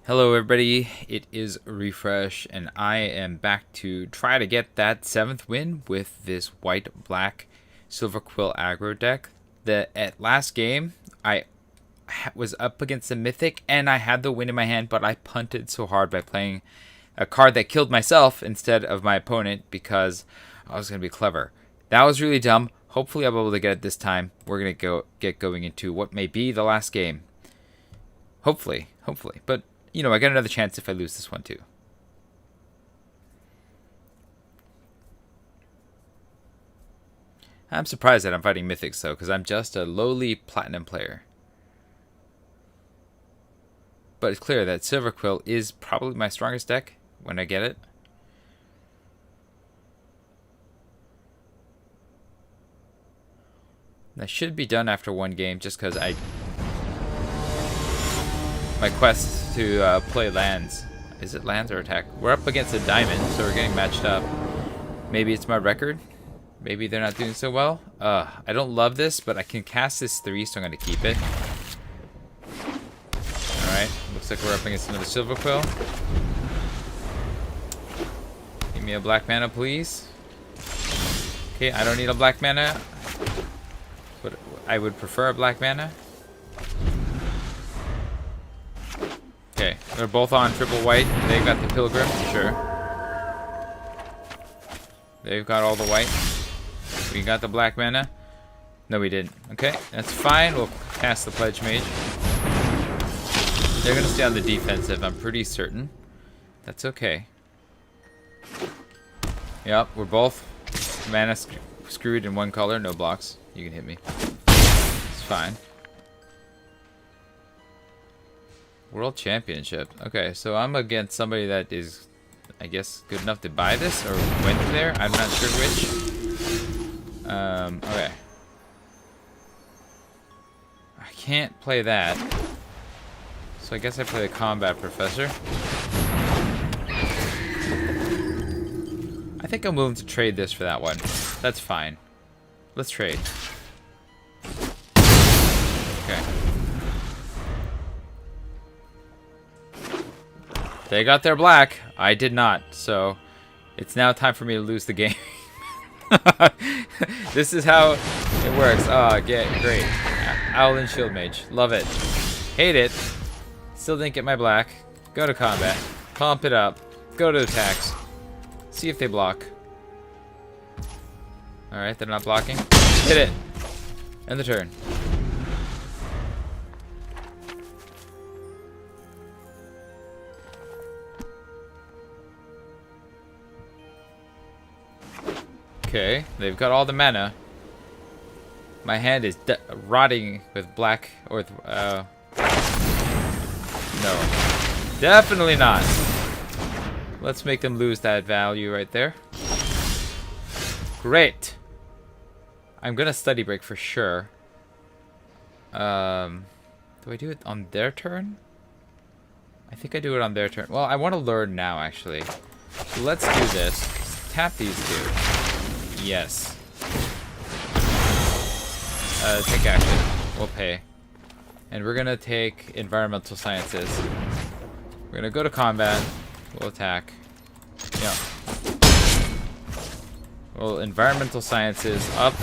Hello everybody, it is Refresh and I am back to try to get that 7th win with this white-black silver quill aggro deck. At last game, I was up against a mythic and I had the win in my hand, but I punted so hard by playing a card that killed myself instead of my opponent because I was going to be clever. That was really dumb. Hopefully I'll be able to get it this time. We're going to get going into what may be the last game. Hopefully. But you know, I got another chance if I lose this one too. I'm surprised that I'm fighting Mythics though, because I'm just a lowly Platinum player. But it's clear that Silver Quill is probably my strongest deck when I get it. That should be done after one game, just because my quest to play lands. Is it lands or attack? We're up against a diamond, so we're getting matched up. Maybe it's my record. Maybe they're not doing so well. I don't love this, but I can cast this 3, so I'm going to keep it. Alright, looks like we're up against another Silver Quill. Give me a black mana, please. Okay, I don't need a black mana, but I would prefer a black mana. Okay, they're both on triple white. They've got the Pilgrim, sure. They've got all the white. We got the black mana. No, we didn't. Okay, that's fine. We'll cast the Pledge Mage. They're going to stay on the defensive, I'm pretty certain. That's okay. Yep, we're both mana screwed in one color. No blocks. You can hit me. It's fine. World Championship. Okay, so I'm against somebody that is, I guess, good enough to buy this or went there. I'm not sure which. Okay. I can't play that. So I guess I play the Combat Professor. I think I'm willing to trade this for that one. That's fine. Let's trade. Okay. They got their black. I did not. So it's now time for me to lose the game. This is how it works. Oh, great. Owl and Shield Mage. Love it. Hate it. Still didn't get my black. Go to combat. Pump it up. Go to attacks. See if they block. Alright, they're not blocking. Hit it. End the turn. Okay, they've got all the mana. My hand is rotting with black or no. Definitely not. Let's make them lose that value right there. Great. I'm gonna study break for sure. Do I do it on their turn? I think I do it on their turn. Well, I want to learn now actually. So let's do this. Tap these two. Yes. Take action. We'll pay. And we're gonna take Environmental Sciences. We're gonna go to combat. We'll attack. Yeah. Well, Environmental Sciences up.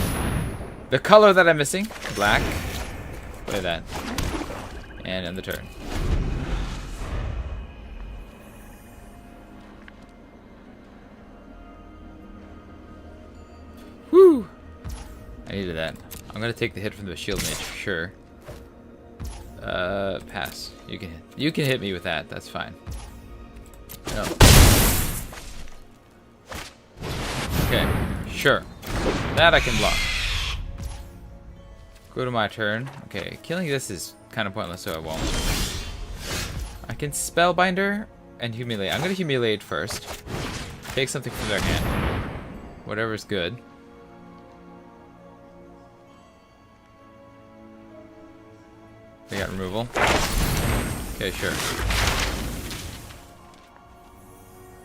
The color that I'm missing, black. Play that. And end the turn. Woo! I needed that. I'm gonna take the hit from the Shield Mage for sure. Pass. You can hit me with that. That's fine. No. Okay, sure. That I can block. Go to my turn. Okay, killing this is kind of pointless, so I won't. I can Spellbinder and Humiliate. I'm gonna Humiliate first. Take something from their hand. Whatever's good. They got removal. Okay, sure.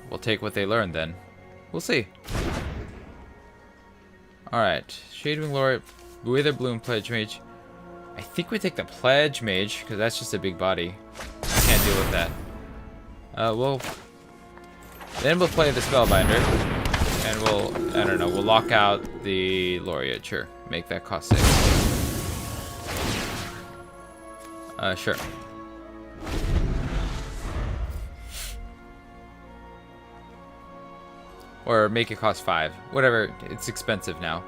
We'll take what they learned then. We'll see. Alright. Shadewing Laureate, Wither Bloom, Pledge Mage. I think we take the Pledge Mage, because that's just a big body. I can't deal with that. We'll play the Spellbinder, and I don't know, we'll lock out the Laureate. Sure, make that cost 6. Sure. Or make it cost 5. Whatever, it's expensive now.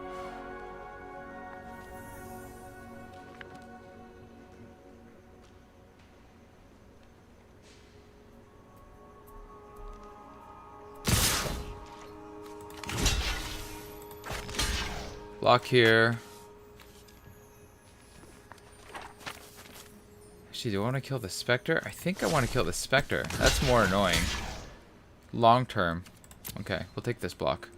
Block here. Actually, do I want to kill the Spectre? I think I want to kill the Spectre. That's more annoying. Long term. Okay, we'll take this block.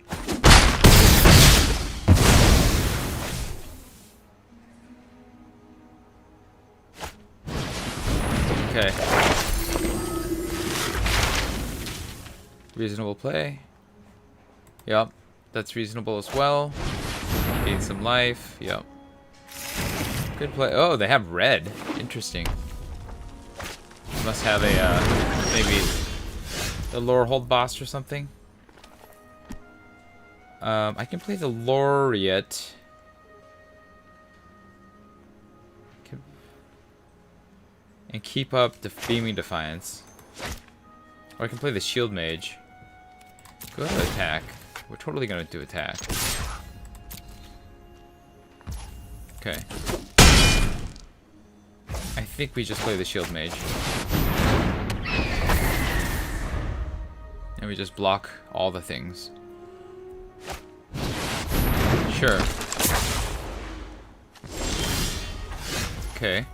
Okay. Reasonable play. Yep, that's reasonable as well. Gain some life. Yep. Good play. Oh, they have red. Interesting. Must have a, maybe the Lorehold boss or something. I can play the Laureate. And keep up the Beaming Defiance. Or I can play the Shield Mage. Go to attack. We're totally gonna do attack. Okay. I think we just play the Shield Mage. And we just block all the things. Sure. Okay.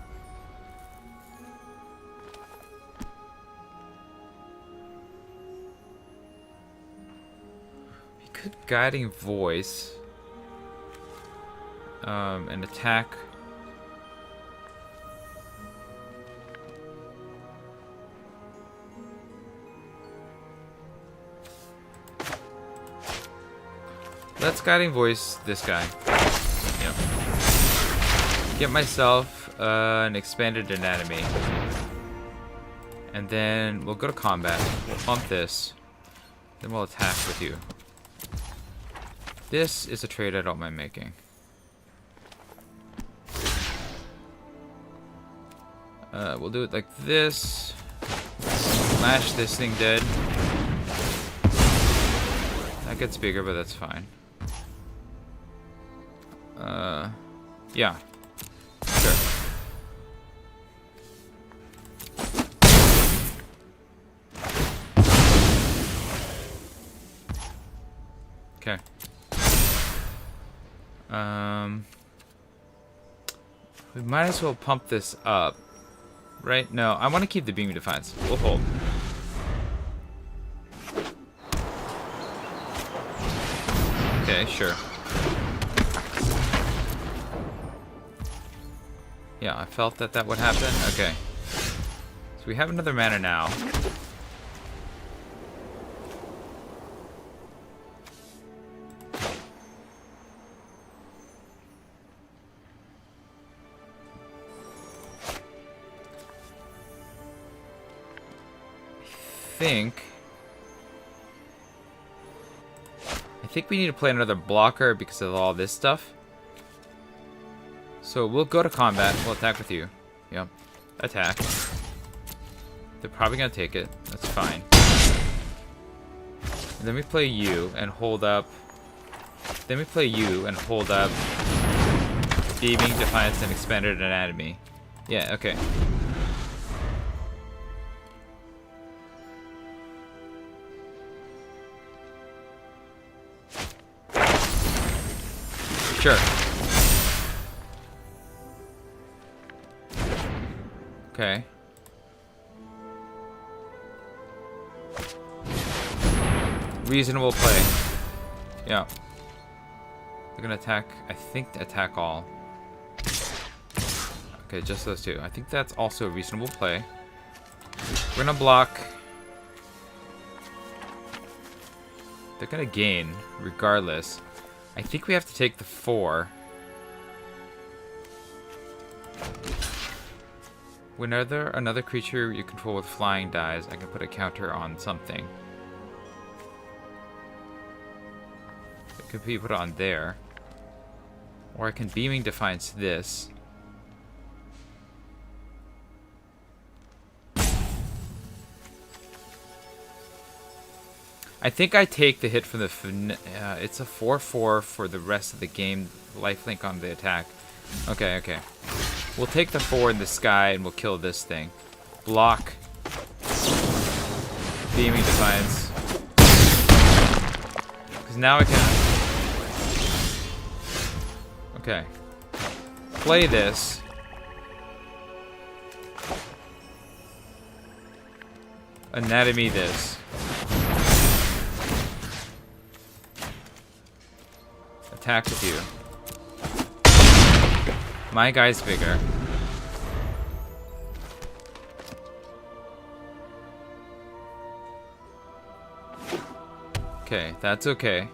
We could Guiding Voice. And attack. Let's Guiding Voice this guy. Yep. Get myself an expanded anatomy. And then we'll go to combat. We'll pump this. Then we'll attack with you. This is a trade I don't mind making. We'll do it like this. Smash this thing dead. That gets bigger, but that's fine. Yeah. Sure. Okay. We might as well pump this up. Right? No, I want to keep the Beaming Defiance. We'll hold. Okay, sure. Yeah, I felt that that would happen. Okay. So we have another mana now. I think we need to play another blocker because of all this stuff. So we'll go to combat. We'll attack with you. Yep. Attack. They're probably going to take it. That's fine. And then we play you and hold up. Then we play you and hold up Beaming Defiance and Expanded Anatomy. Yeah, okay. Sure. Okay. Reasonable play. Yeah. They're gonna attack. I think attack all. Okay, just those two. I think that's also a reasonable play. We're gonna block. They're gonna gain regardless. I think we have to take the 4. Whenever another creature you control with flying dies, I can put a counter on something. It could be put on there. Or I can Beaming Defiance this. I think I take the hit from the... it's a 4/4 for the rest of the game. Lifelink on the attack. Okay, okay. We'll take the 4 in the sky and we'll kill this thing. Block. Beaming Defiance. Because now I can... Okay. Play this. Anatomy this. Attack with you. My guy's bigger. Okay, that's okay.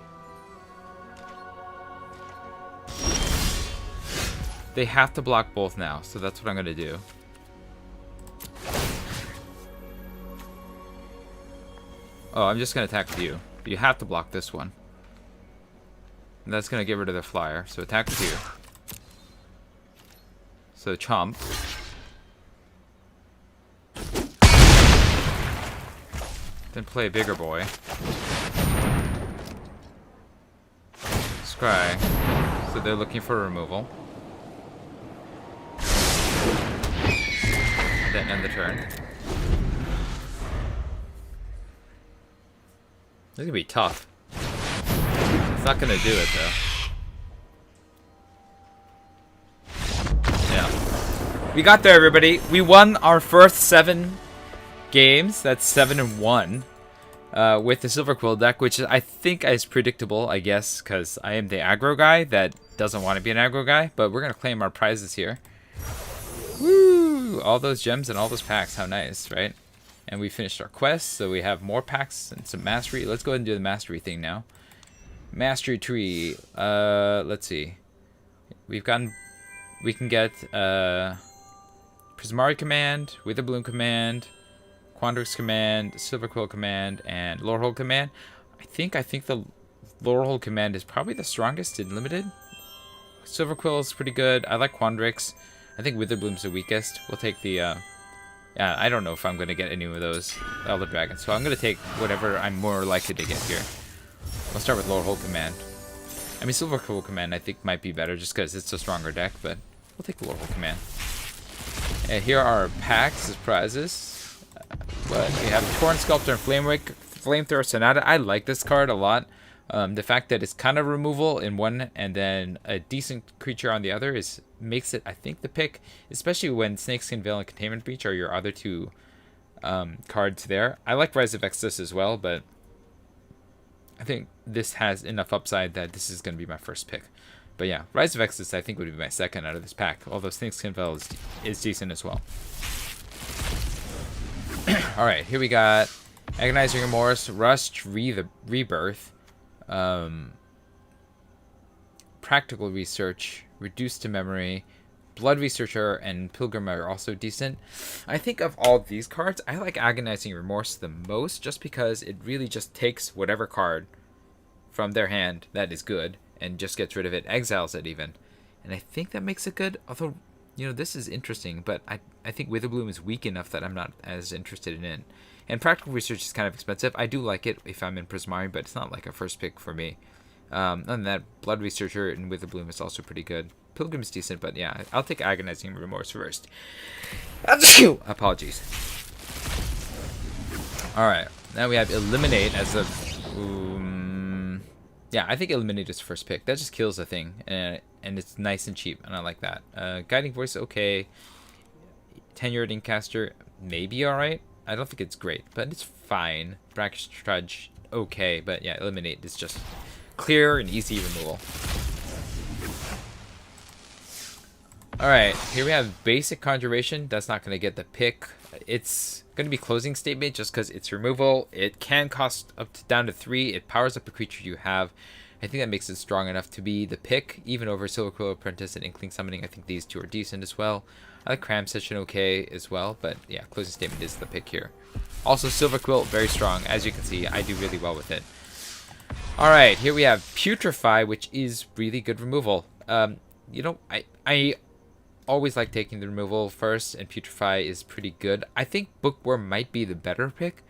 They have to block both now, so that's what I'm gonna do. Oh, I'm just gonna attack with you. You have to block this one. And that's gonna get rid of the flyer, so attack with you. So chomp. Then play a bigger boy. Scry. So they're looking for removal. And then end the turn. This is gonna be tough. It's not gonna do it though. We got there, everybody. We won our first 7 games. That's 7-1 with the Silver Quill deck, which I think is predictable, I guess, because I am the aggro guy that doesn't want to be an aggro guy. But we're going to claim our prizes here. Woo! All those gems and all those packs. How nice, right? And we finished our quest, so we have more packs and some mastery. Let's go ahead and do the mastery thing now. Mastery tree. Let's see. We can get... Prismari command, Witherbloom command, Quandrix command, Silver Quill command, and Lorehold command. I think the Lorehold command is probably the strongest in limited. Silver Quill is pretty good. I like Quandrix. I think Witherbloom's the weakest. We'll take the yeah, I don't know if I'm gonna get any of those Elder Dragons, so I'm gonna take whatever I'm more likely to get here. We'll start with Lorehold command. I mean, Silver Quill command I think might be better just because it's a stronger deck, but we'll take the Lorehold command. And here are our packs as prizes. But we have Torn Sculptor and Flamethrower Sonata. I like this card a lot. The fact that it's kind of removal in one and then a decent creature on the other makes it, I think, the pick. Especially when Snakeskin Veil and Containment Breach are your other 2 cards there. I like Rise of Exodus as well, but I think this has enough upside that this is going to be my first pick. But yeah, Rise of Exodus I think would be my second out of this pack, although Snakeskin Veil is decent as well. Alright, here we got Agonizing Remorse, Rust, Rebirth, Practical Research, Reduced to Memory, Blood Researcher, and Pilgrim are also decent. I think of all these cards, I like Agonizing Remorse the most just because it really just takes whatever card from their hand that is good and just gets rid of it, exiles it even. And I think that makes it good, although, you know, this is interesting, but I think Witherbloom is weak enough that I'm not as interested in it. And Practical Research is kind of expensive. I do like it if I'm in Prismari, but it's not like a first pick for me. Other than that, Blood Researcher and Witherbloom is also pretty good. Pilgrim is decent, but yeah, I'll take Agonizing Remorse first. Apologies. Alright, now we have Eliminate as a... yeah, I think Eliminate is first pick. That just kills the thing, and it's nice and cheap, and I like that. Guiding Voice, okay. Tenured Inkcaster, maybe alright. I don't think it's great, but it's fine. Brackish Trudge, okay, but yeah, Eliminate is just clear and easy removal. Alright, here we have Basic Conjuration. That's not going to get the pick. It's going to be Closing Statement just because it's removal. It can cost up to down to 3. It powers up a creature you have. I think that makes it strong enough to be the pick, even over Silver Quill Apprentice and Inkling Summoning. I think these two are decent as well. I like Cram Session okay as well, but yeah, Closing Statement is the pick here. Also, Silver Quill, very strong. As you can see, I do really well with it. Alright, here we have Putrefy, which is really good removal. You know, I always like taking the removal first, and Putrefy is pretty good. I think Bookworm might be the better pick,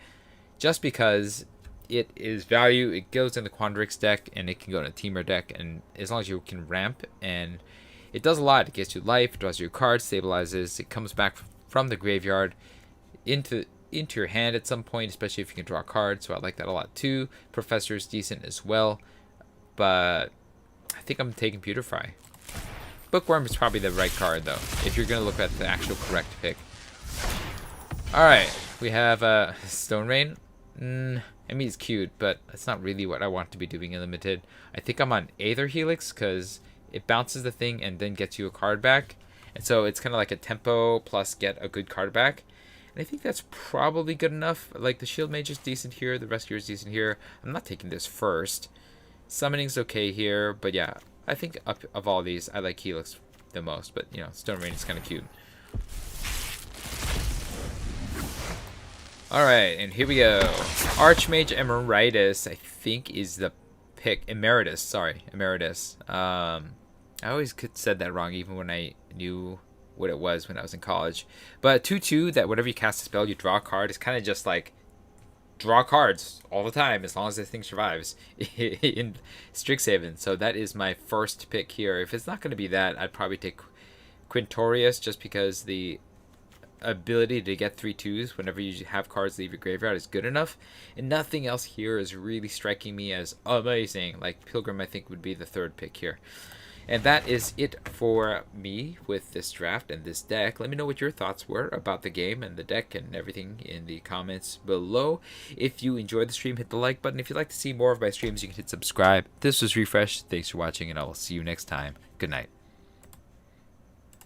just because it is value. It goes in the Quandrix deck, and it can go in a Teamer deck, and as long as you can ramp, and it does a lot. It gets you life, draws you cards, stabilizes. It comes back from the graveyard into your hand at some point, especially if you can draw cards, so I like that a lot too. Professor is decent as well, but I think I'm taking Putrefy. Bookworm is probably the right card, though, if you're going to look at the actual correct pick. Alright, we have Stone Rain. I mean, it's cute, but it's not really what I want to be doing in Limited. I think I'm on Aether Helix, because it bounces the thing and then gets you a card back. And so it's kind of like a tempo plus get a good card back. And I think that's probably good enough. Like, the Shield Mage is decent here, the Rescuer is decent here. I'm not taking this first. Summoning's okay here, but yeah, I think of all these, I like Helix the most. But, you know, Stone Rain is kind of cute. Alright, and here we go. Archmage Emeritus, I think, is the pick. Emeritus, sorry. Emeritus. I always said that wrong, even when I knew what it was when I was in college. But 2/2, that whenever you cast a spell, you draw a card. It's kind of just like draw cards all the time, as long as this thing survives in Strixhaven. So that is my first pick here. If it's not going to be that, I'd probably take Quintorius, just because the ability to get 3/2s whenever you have cards leave your graveyard is good enough, and nothing else here is really striking me as amazing. Like Pilgrim, I think, would be the third pick here. And that is it for me with this draft and this deck. Let me know what your thoughts were about the game and the deck and everything in the comments below. If you enjoyed the stream, hit the like button. If you'd like to see more of my streams, you can hit subscribe. This was Refresh. Thanks for watching, and I will see you next time. Good night.